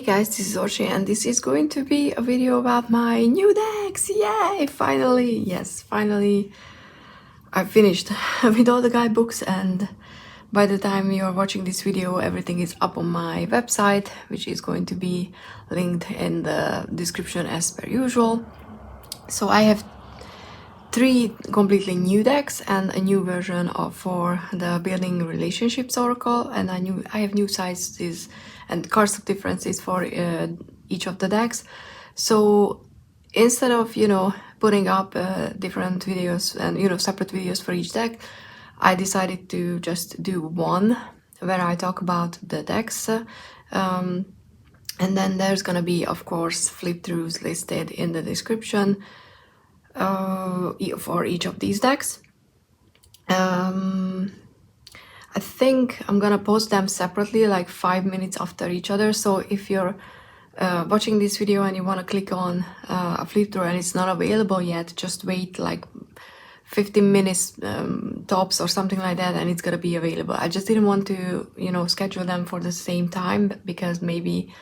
guys, this is Orshi and this is going to be a video about my new decks. Yay! Finally! Yes, finally I finished with all the guidebooks, and by the time you are watching this video everything is up on my website, which is going to be linked in the description as per usual. So I have 3 completely new decks and a new version for the Building Relationships Oracle, and I have new sizes and cards of differences for each of the decks. So instead of putting up different videos and separate videos for each deck, I decided to just do one where I talk about the decks, and then there's gonna be, of course, flip-throughs listed in the description for each of these decks. I think I'm gonna post them separately, like 5 minutes after each other. So if you're watching this video and you want to click on a flip through and it's not available yet, just wait like 15 minutes tops or something like that, and it's gonna be available. I just didn't want to schedule them for the same time, because maybe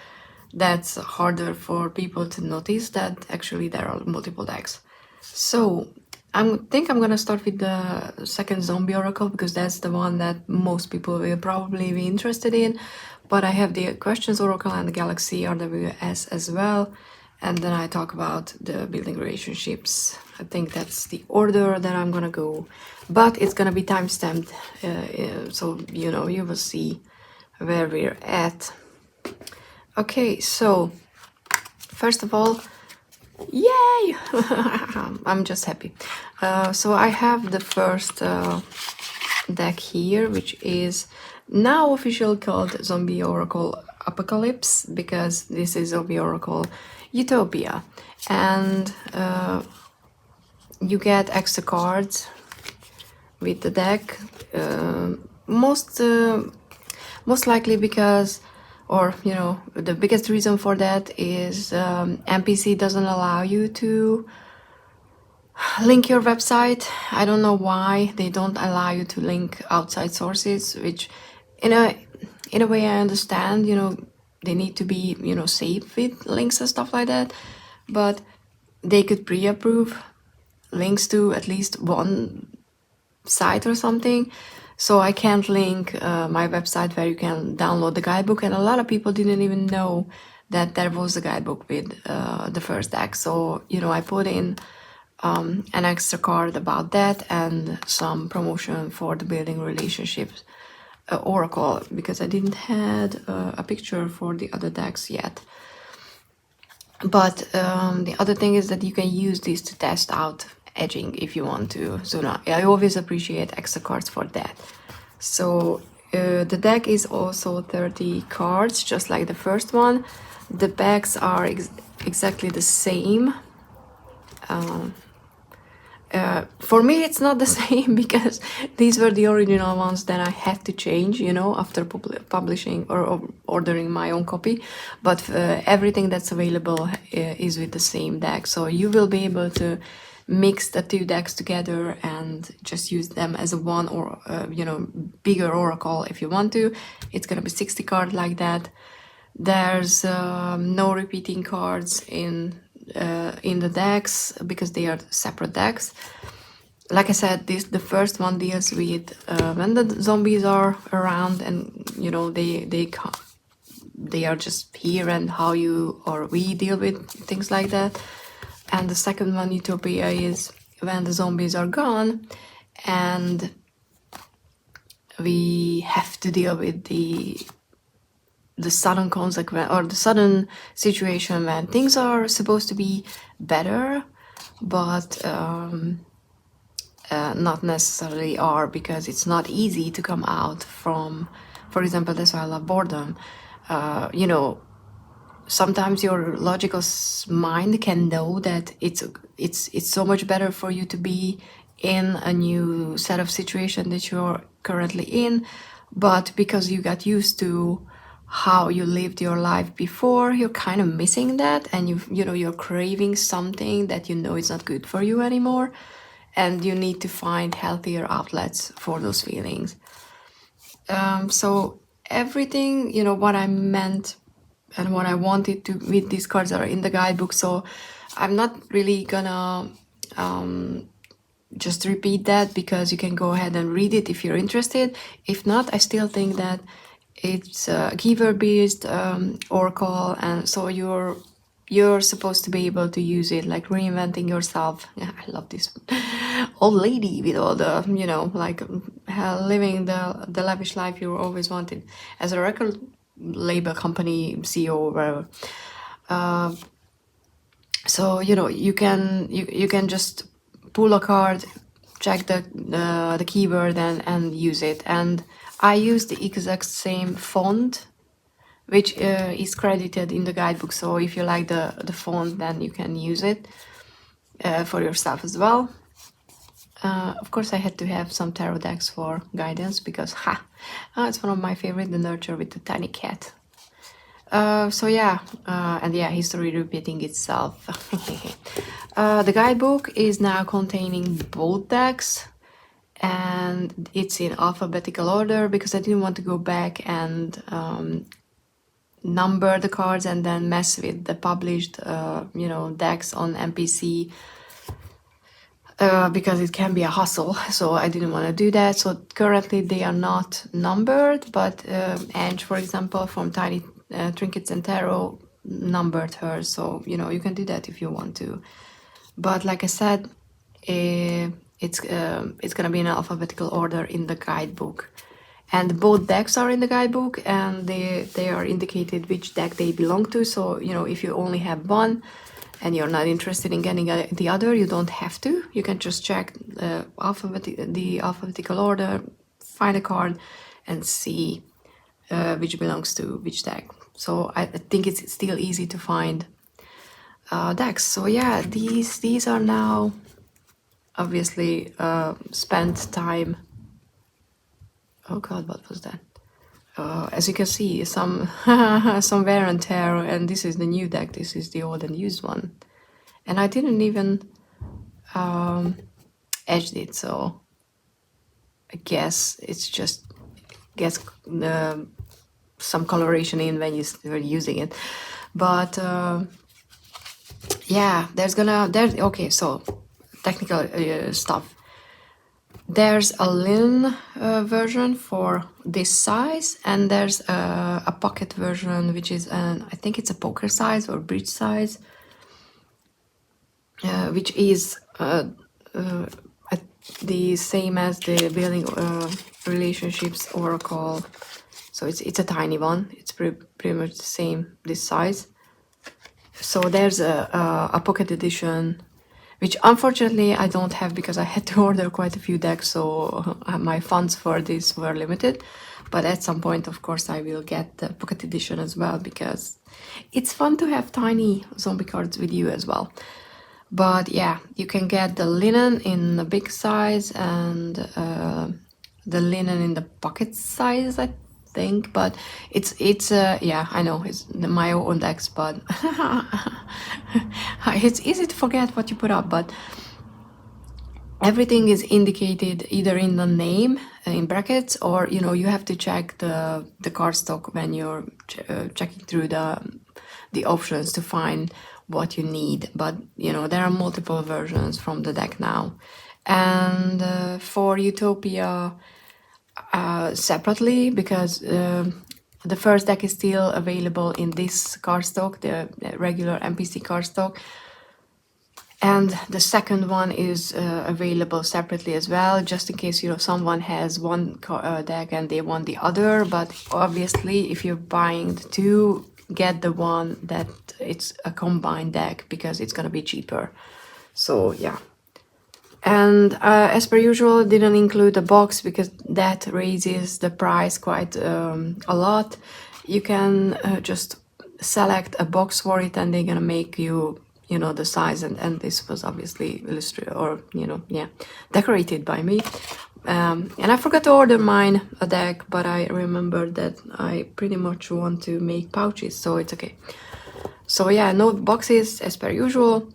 that's harder for people to notice that actually there are multiple decks. So I think I'm gonna start with the second Zombie Oracle, because that's the one that most people will probably be interested in. But I have the Questions Oracle and the Galaxy RWS as well, and then I talk about the Building Relationships. I think that's the order that I'm gonna go, but it's gonna be time-stamped, so you will see where we're at. Okay, so first of all, yay! I'm just happy. So I have the first deck here, which is now officially called Zombie Oracle Apocalypse, because this is Zombie Oracle Utopia, and you get extra cards with the deck, most likely because, or the biggest reason for that is NPC doesn't allow you to link your website. I don't know why they don't allow you to link outside sources, which in a way I understand. They need to be safe with links and stuff like that, but they could pre-approve links to at least one site or something. So I can't link my website where you can download the guidebook, and a lot of people didn't even know that there was a guidebook with the first deck. So I put in an extra card about that and some promotion for the Building Relationships Oracle, because I didn't had a picture for the other decks yet. But the other thing is that you can use this to test out edging if you want to. So now I always appreciate extra cards for that. So the deck is also 30 cards, just like the first one. The backs are exactly the same. For me it's not the same, because these were the original ones that I had to change after publishing or ordering my own copy. But everything that's available is with the same deck, so you will be able to mix the 2 decks together and just use them as a one, or bigger oracle if you want to. It's gonna be 60 cards like that. There's no repeating cards in the decks, because they are separate decks. Like I said, the first one deals with when the zombies are around, and they are just here, and how you or we deal with things like that. And the second one, Utopia, is when the zombies are gone and we have to deal with the sudden consequence, or the sudden situation when things are supposed to be better, but not necessarily are, because it's not easy to come out from, for example, that's why I love boredom. Sometimes your logical mind can know that it's so much better for you to be in a new set of situation that you're currently in, but because you got used to how you lived your life before, you're kind of missing that, and you're craving something that is not good for you anymore, and you need to find healthier outlets for those feelings. So everything, what I meant and what I wanted to with these cards are in the guidebook, so I'm not really gonna just repeat that, because you can go ahead and read it if you're interested. If not, I still think that it's a keyword based oracle, and so you're supposed to be able to use it, like reinventing yourself. Yeah, I love this old lady with all the, you know, like living the lavish life you always wanted as a record label company CEO or whatever. So you know, you can just pull a card, check the keyword, and use it. And I use the exact same font, which is credited in the guidebook. So if you like the font, then you can use it for yourself as well. Of course, I had to have some tarot decks for guidance, because it's one of my favorite, the Nurture with the tiny cat. So yeah, and yeah, history repeating itself. The guidebook is now containing both decks, and it's in alphabetical order, because I didn't want to go back and number the cards and then mess with the published you know, decks on MPC, because it can be a hustle, so I didn't want to do that. So currently they are not numbered, but Ange, for example, from Tiny Trinkets and Tarot, numbered hers, so you know, you can do that if you want to. But like I said, it's gonna be in alphabetical order in the guidebook, and both decks are in the guidebook, and they are indicated which deck they belong to. So you know, if you only have one and you're not interested in getting the other, you don't have to. You can just check the alphabetical order, find a card, and see which belongs to which deck. So I think it's still easy to find decks. So yeah, these are now obviously spent time. Oh god, what was that? As you can see, some some wear and tear, and this is the new deck, this is the old and used one, and I didn't even edged it, so I guess it's just gets some coloration in when you're using it. But yeah, there's okay, so technical stuff. There's a linen version for this size, and there's a pocket version, which is I think it's a poker size or bridge size, which is the same as the Building Relationships Oracle. So it's a tiny one. It's pretty much the same, this size. So there's a pocket edition, which unfortunately I don't have, because I had to order quite a few decks, so my funds for this were limited. But at some point, of course, I will get the pocket edition as well, because it's fun to have tiny zombie cards with you as well. But yeah, you can get the linen in the big size and the linen in the pocket size, I think. But it's yeah, I know it's my own decks, but it's easy to forget what you put up. But everything is indicated either in the name in brackets, or you know, you have to check the cardstock when you're checking through the options to find what you need. But you know, there are multiple versions from the deck now. And for Utopia, separately, because the first deck is still available in this cardstock, the regular MPC cardstock, and the second one is available separately as well, just in case, you know, someone has one deck and they want the other. But obviously, if you're buying the two, get the one that it's a combined deck, because it's gonna be cheaper. So yeah. And as per usual, didn't include a box, because that raises the price quite a lot. You can just select a box for it, and they're gonna make you, you know, the size. And this was obviously illustrated, or you know, yeah, decorated by me. And I forgot to order mine a deck, but I remembered that I pretty much want to make pouches, so it's okay. So yeah, no boxes as per usual.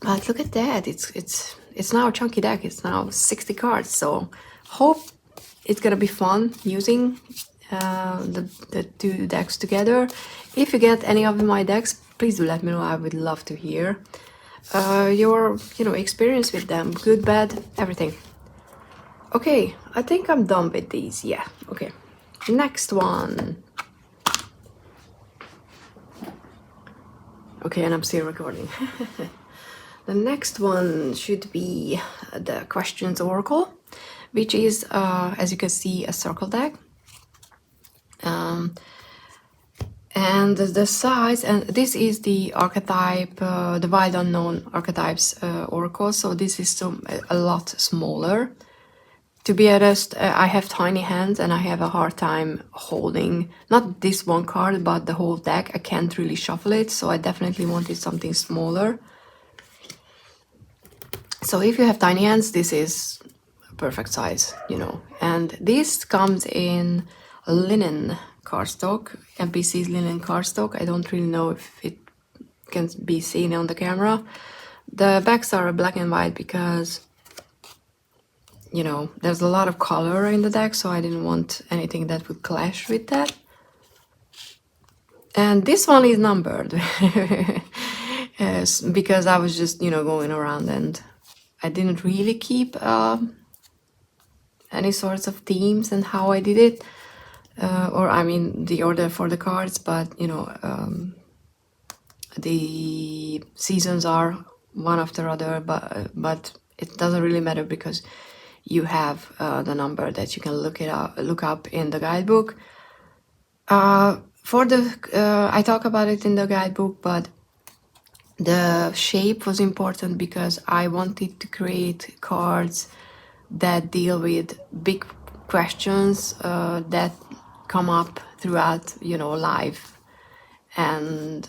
But look at that, it's now a chunky deck. It's now 60 cards, so hope it's gonna be fun using. the two decks together. If you get any of my decks, please do let me know. I would love to hear your experience with them, good, bad, everything. Okay, I think I'm done with these. Yeah, okay. Next one. Okay, and I'm still recording. The next one should be the Questions Oracle, which is, as you can see, a circle deck. And the size, and this is the archetype, the Wild Unknown Archetypes Oracle, so this is a lot smaller. To be honest, I have tiny hands and I have a hard time holding, not this one card, but the whole deck. I can't really shuffle it, so I definitely wanted something smaller. So if you have tiny hands, this is a perfect size, And this comes in linen cardstock, MPC's linen cardstock. I don't really know if it can be seen on the camera. The backs are black and white because there's a lot of color in the deck, so I didn't want anything that would clash with that. And this one is numbered because I was just, going around and I didn't really keep any sorts of themes and how I did it. Or I mean the order for the cards, but the seasons are one after other, but it doesn't really matter because you have the number that you can look up in the guidebook. I talk about it in the guidebook, but the shape was important because I wanted to create cards that deal with big questions that come up throughout life. And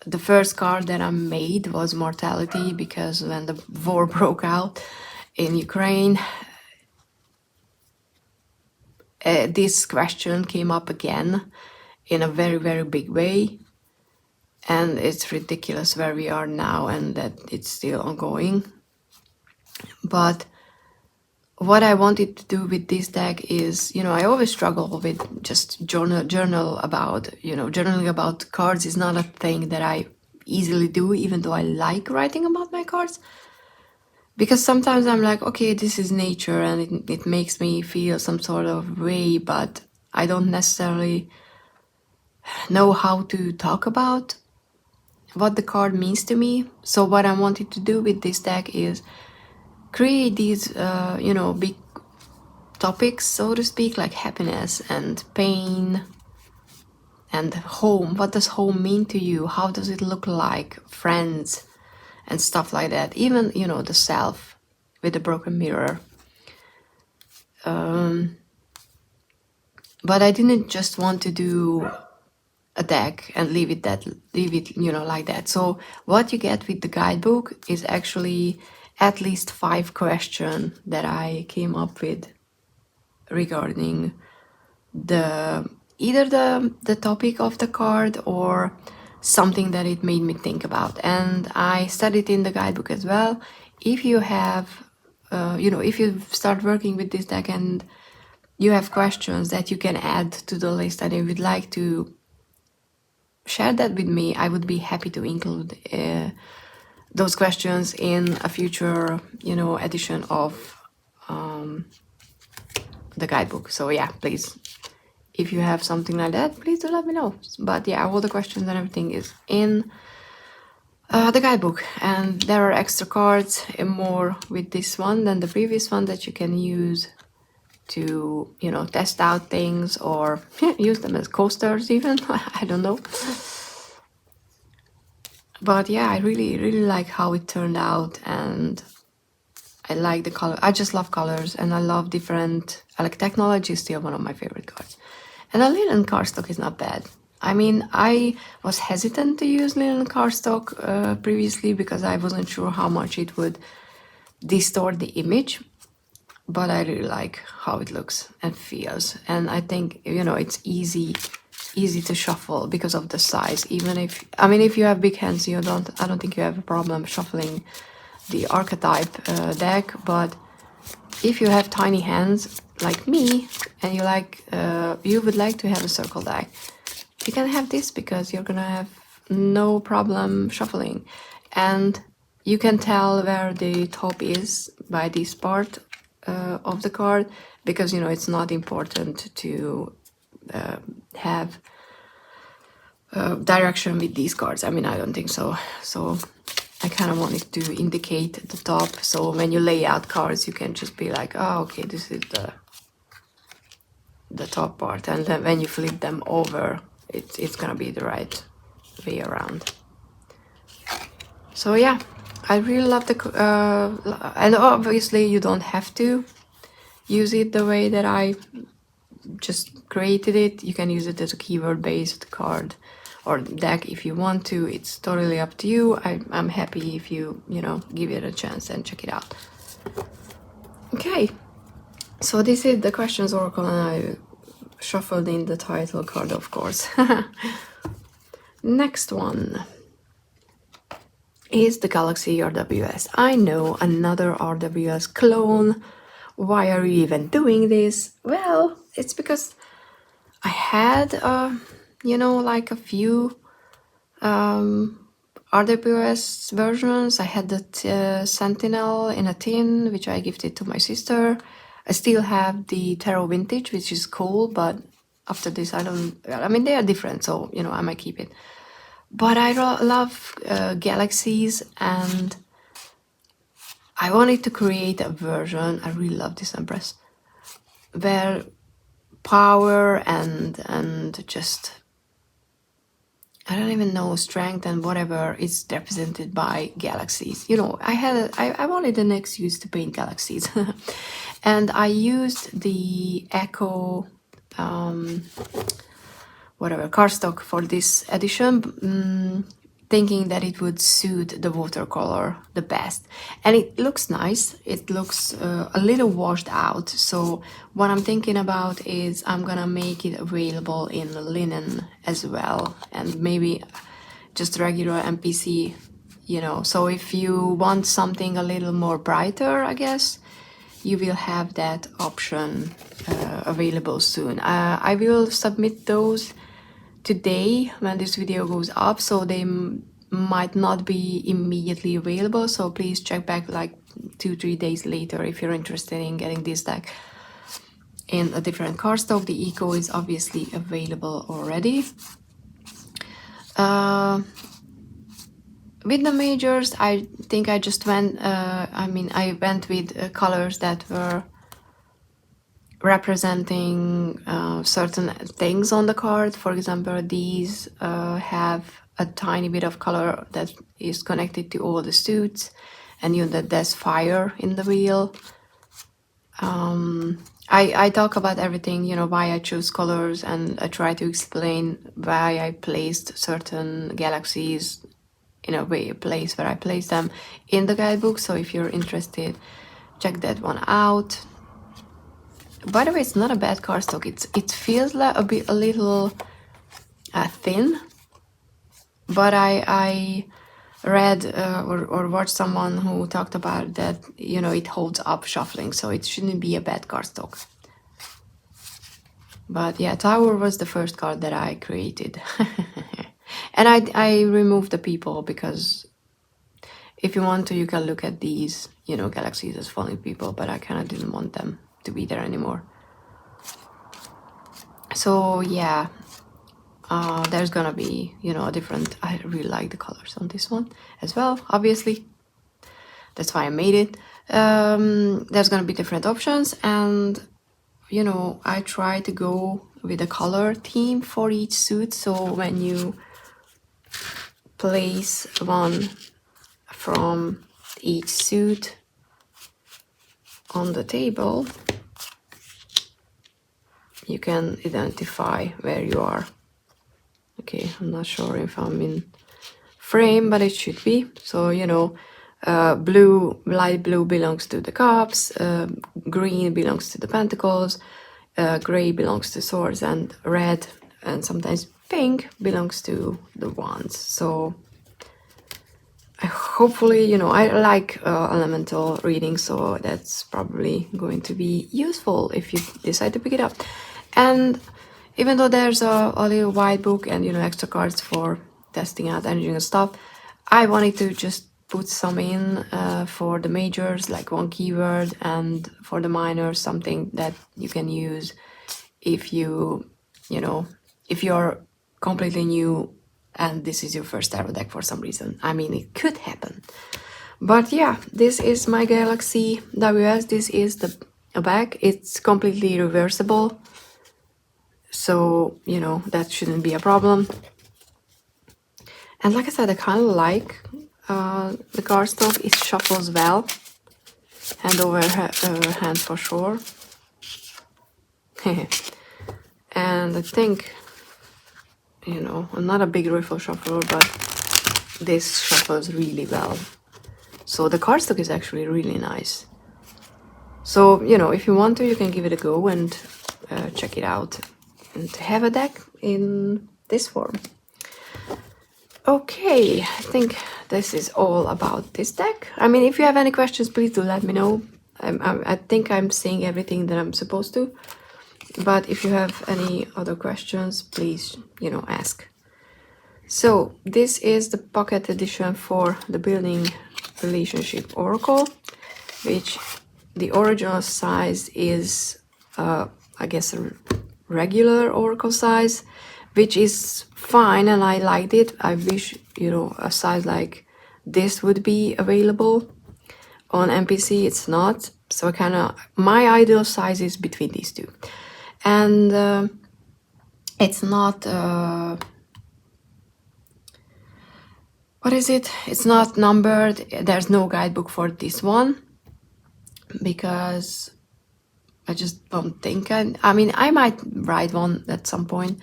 the first card that I made was mortality, because when the war broke out in Ukraine, this question came up again in a very, very big way. And it's ridiculous where we are now and that it's still ongoing. But what I wanted to do with this deck is, I always struggle with just journal about, journaling about cards is not a thing that I easily do, even though I like writing about my cards. Because sometimes I'm like, okay, this is nature and it makes me feel some sort of way, but I don't necessarily know how to talk about what the card means to me. So what I wanted to do with this deck is create these, big topics, so to speak, like happiness and pain and home. What does home mean to you? How does it look like? Friends and stuff like that. Even, the self with the broken mirror. But I didn't just want to do a deck and leave it like that. So what you get with the guidebook is actually at least 5 questions that I came up with regarding either the topic of the card or something that it made me think about. And I studied in the guidebook as well. If you have, if you start working with this deck and you have questions that you can add to the list and you would like to share that with me, I would be happy to include those questions in a future, edition of the guidebook. So yeah, please, if you have something like that, please do let me know. But yeah, all the questions and everything is in the guidebook, and there are extra cards and more with this one than the previous one that you can use to, test out things or use them as coasters even. I don't know. But yeah, I really, really like how it turned out, and I like the color. I just love colors, and I love different. I like technology is still one of my favorite cards. And a linen cardstock is not bad. I mean, I was hesitant to use linen cardstock previously because I wasn't sure how much it would distort the image. But I really like how it looks and feels. And I think, it's easy to shuffle because of the size. Even if you have big hands, I don't think you have a problem shuffling the archetype deck. But if you have tiny hands, like me and you would like to have a circle deck, you can have this because you're gonna have no problem shuffling. And you can tell where the top is by this part of the card, because you know it's not important to have direction with these cards. I mean, I don't think so. So I kind of wanted to indicate the top, so when you lay out cards you can just be like, oh okay, this is the top part, and then when you flip them over it's gonna be the right way around. So yeah, I really love the and obviously you don't have to use it the way that I just created it. You can use it as a keyword based card or deck if you want to. It's totally up to you. I'm happy if you know, give it a chance and check it out. Okay, so this is the questions oracle, and I shuffled in the title card, of course. Next one is the Galaxy RWS. I know, another RWS clone. Why are you even doing this? Well, it's because I had you know, like a few RWS versions. I had the Sentinel in a tin, which I gifted to my sister. I still have the Tarot Vintage, which is cool, but after this I mean, they are different, so you know, I might keep it. But I love galaxies, and I wanted to create a version, I really love this Empress, where power and just, I don't even know, strength and whatever is represented by galaxies. You know, I wanted an excuse to paint galaxies. And I used the Echo whatever cardstock for this edition, thinking that it would suit the watercolor the best. And it looks nice. It looks a little washed out. So what I'm thinking about is I'm gonna make it available in linen as well, and maybe just regular MPC, you know. So if you want something a little more brighter, I guess, you will have that option available soon. I will submit those today when this video goes up, so they might not be immediately available, so please check back like 2-3 days later if you're interested in getting this deck in a different cardstock. The Eco is obviously available already. With the majors, I think I just went I went with colors that were representing certain things on the card. For example, these have a tiny bit of color that is connected to all the suits, and you know that there's fire in the wheel. I talk about everything, you know, why I choose colors, and I try to explain why I placed certain galaxies in a place where I placed them in the guidebook. So if you're interested, check that one out. By the way, it's not a bad cardstock. It feels like a little thin, but I read or watched someone who talked about that, you know, it holds up shuffling, so it shouldn't be a bad cardstock. But yeah, Tower was the first card that I created. And I removed the people, because if you want to, you can look at these, you know, galaxies as falling people, but I kind of didn't want them to be there anymore. So yeah, there's gonna be, you know, a different, I really like the colors on this one as well, obviously. That's why I made it. There's gonna be different options, and you know, I try to go with a color theme for each suit. So when you place one from each suit on the table, you can identify where you are. Okay, I'm not sure if I'm in frame, but it should be. So, you know, blue, light blue belongs to the cups, green belongs to the pentacles, gray belongs to swords, and red and sometimes pink belongs to the wands. So hopefully, you know, I like elemental reading, so that's probably going to be useful if you decide to pick it up. And even though there's a little white book and, you know, extra cards for testing out engine and stuff, I wanted to just put some in for the majors, like one keyword, and for the minors, something that you can use if you know, if you're completely new and this is your first tarot deck for some reason. I mean, it could happen. But yeah, this is my Galaxy WS. This is the bag. It's completely reversible, so, you know, that shouldn't be a problem. And like I said, I kind of like the cardstock. It shuffles well, hand over hand for sure. And I think, you know, I'm not a big riffle shuffler, but this shuffles really well. So the cardstock is actually really nice. So, you know, if you want to, you can give it a go and check it out and have a deck in this form. Okay, I think this is all about this deck. I mean, if you have any questions, please do let me know. I think I'm saying everything that I'm supposed to. But if you have any other questions, please, you know, ask. So this is the pocket edition for the Building Relationship Oracle, which the original size is, I guess, a regular Oracle size, which is fine, and I liked it. I wish, you know, a size like this would be available on MPC. It's not, so kind of my ideal size is between these two. And it's not what is it? It's not numbered. There's no guidebook for this one because I just don't think I mean, I might write one at some point,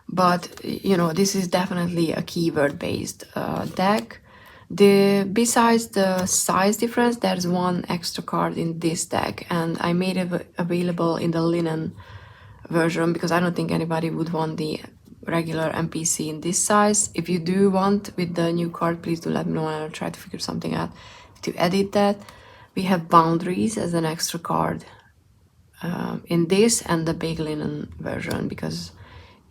but, you know, this is definitely a keyword based deck. Besides the size difference, there's one extra card in this deck, and I made it available in the linen version because I don't think anybody would want the regular MPC in this size. If you do want with the new card, please do let me know and I'll try to figure something out to edit that. We have Boundaries as an extra card in this and the big linen version because,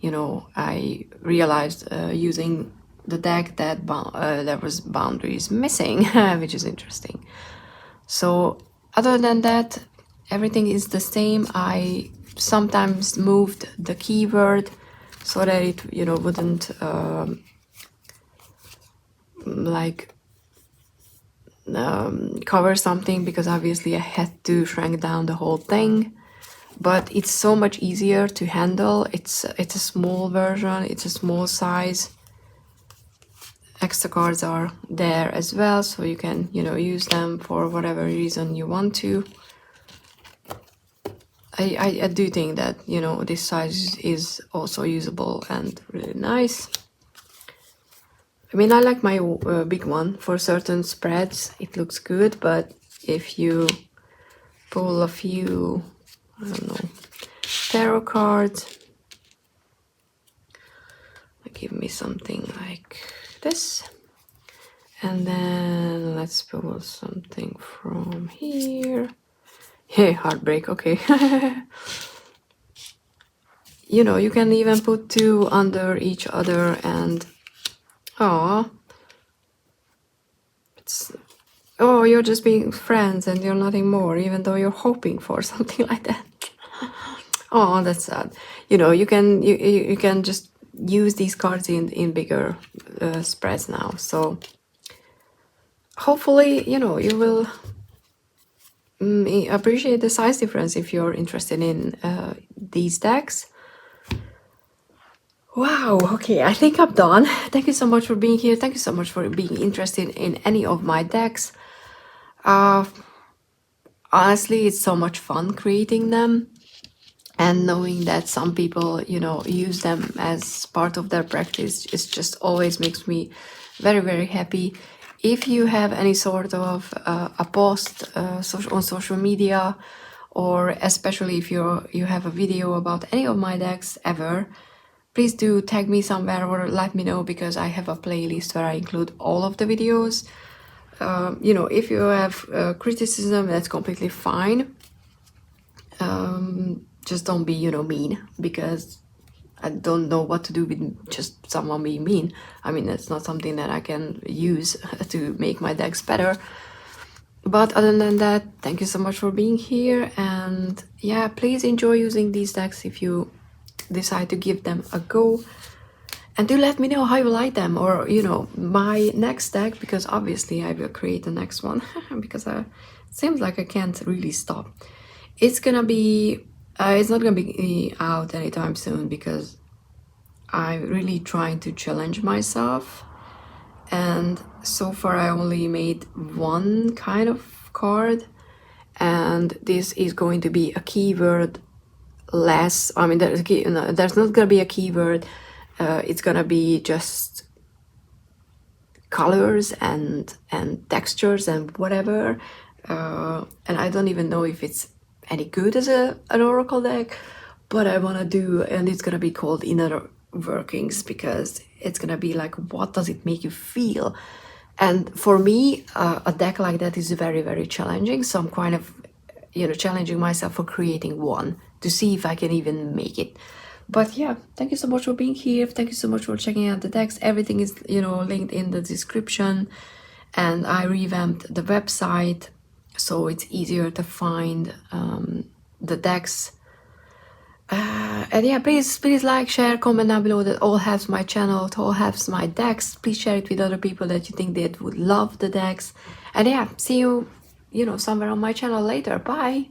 you know, I realized using the deck that there was Boundaries missing, which is interesting. So other than that, everything is the same. I sometimes moved the keyword so that it, you know, wouldn't cover something, because obviously I had to shrink down the whole thing. But it's so much easier to handle. It's a small version, it's a small size. Extra cards are there as well, so you can, you know, use them for whatever reason you want to. I do think that, you know, this size is also usable and really nice. I mean, I like my big one for certain spreads. It looks good, but if you pull a few, I don't know, tarot cards, give me something like this. And then let's pull something from here. Hey, heartbreak, okay. You know, you can even put two under each other and... Oh, you're just being friends and you're nothing more, even though you're hoping for something like that. Oh, that's sad. You know, you can just use these cards in bigger spreads now. So hopefully, you know, you will appreciate the size difference if you're interested in these decks. Wow, okay, I think I'm done. Thank you so much for being here. Thank you so much for being interested in any of my decks. Honestly, it's so much fun creating them. And knowing that some people, you know, use them as part of their practice, it just always makes me very, very happy. If you have any sort of a post on social media, or especially if you have a video about any of my decks ever, please do tag me somewhere or let me know, because I have a playlist where I include all of the videos. You know, if you have criticism, that's completely fine. Just don't be, you know, mean, because I don't know what to do with just someone being mean. I mean, that's not something that I can use to make my decks better. But other than that, thank you so much for being here, and yeah, please enjoy using these decks if you decide to give them a go. And do let me know how you like them, or you know, my next deck, because obviously I will create the next one because it seems like I can't really stop. It's gonna be it's not gonna be out anytime soon, because I'm really trying to challenge myself, and so far I only made one kind of card, and this is going to be a keyword less. I mean, there's not gonna be a keyword. It's gonna be just colors and textures and whatever, and I don't even know if it's any good as an oracle deck, but I want to do, and it's gonna be called Inner Workings, because it's gonna be like, what does it make you feel? And for me, a deck like that is very, very challenging, so I'm kind of, you know, challenging myself for creating one to see if I can even make it. But yeah, thank you so much for being here. Thank you so much for checking out the decks. Everything is, you know, linked in the description, and I revamped the website so it's easier to find the decks. And yeah, please like, share, comment down below. That all helps my channel, it all helps my decks. Please share it with other people that you think that would love the decks. And yeah, see you, you know, somewhere on my channel later. Bye.